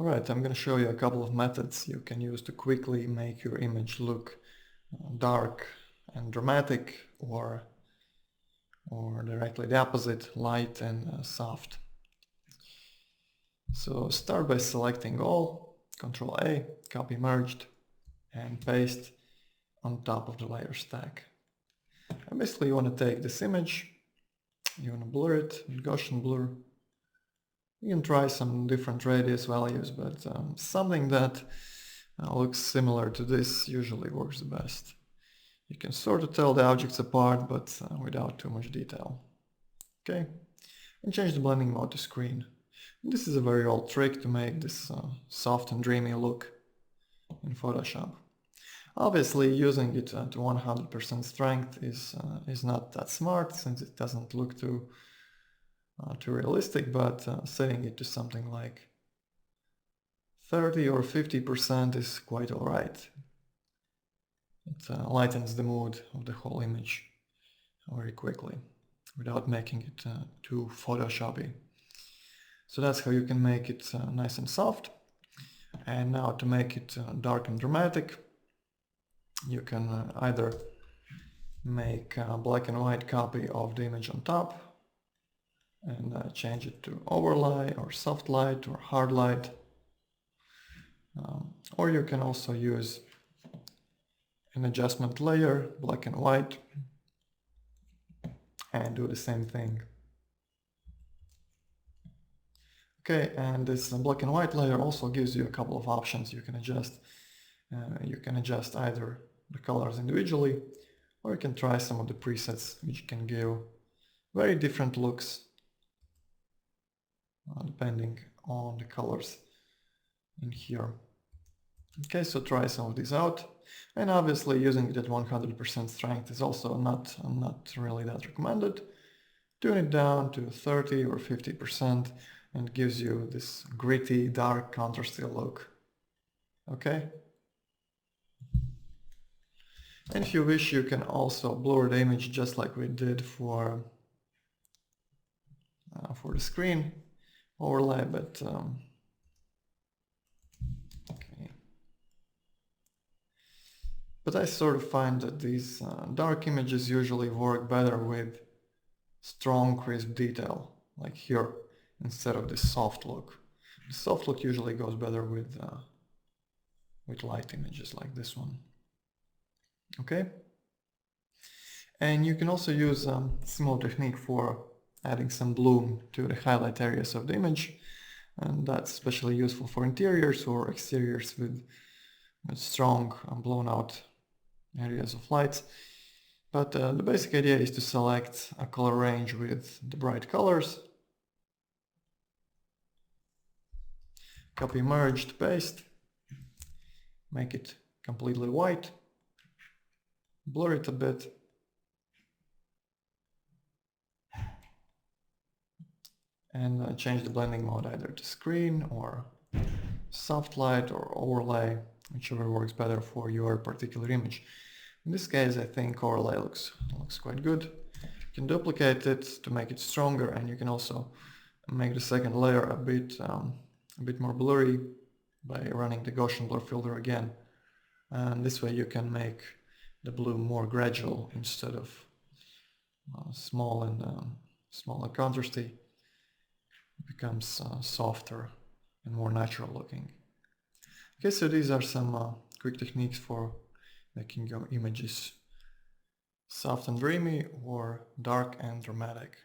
Alright, I'm going to show you a couple of methods you can use to quickly make your image look dark and dramatic, or directly the opposite, light and soft. So start by selecting all, Ctrl A, copy merged, and paste on top of the layer stack. And basically you want to take this image, you want to blur it, Gaussian blur. You can try some different radius values, but something that looks similar to this usually works the best. You can sort of tell the objects apart, but without too much detail. Okay, and change the blending mode to screen. And this is a very old trick to make this soft and dreamy look in Photoshop. Obviously, using it to 100% strength is not that smart, since it doesn't look too realistic, but setting it to something like 30 or 50% is quite alright. It lightens the mood of the whole image very quickly, without making it too Photoshoppy. So that's how you can make it nice and soft. And now to make it dark and dramatic, you can either make a black and white copy of the image on top, and change it to overlay or soft light or hard light. Or you can also use an adjustment layer, black and white, and do the same thing. Okay, and this black and white layer also gives you a couple of options. You can adjust either the colors individually, or you can try some of the presets, which can give very different looks depending on the colors in here. Okay, so try some of these out, and obviously using it at 100% strength is also not really that recommended. Tune it down to 30 or 50% and gives you this gritty, dark, contrasty look. Okay? And if you wish, you can also blur the image just like we did for the screen overlay, but okay. But I sort of find that these dark images usually work better with strong, crisp detail, like here, instead of this soft look. The soft look usually goes better with light images like this one. Okay? And you can also use a similar technique for adding some bloom to the highlight areas of the image, and that's especially useful for interiors or exteriors with strong blown out areas of light. But the basic idea is to select a color range with the bright colors, copy merged, paste, make it completely white, blur it a bit, and change the blending mode either to screen or soft light or overlay, whichever works better for your particular image. In this case, I think overlay looks quite good. You can duplicate it to make it stronger, and you can also make the second layer a bit more blurry by running the Gaussian blur filter again. And this way you can make the bloom more gradual instead of small and contrasty. It becomes softer and more natural looking. Okay, so these are some quick techniques for making your images soft and dreamy or dark and dramatic.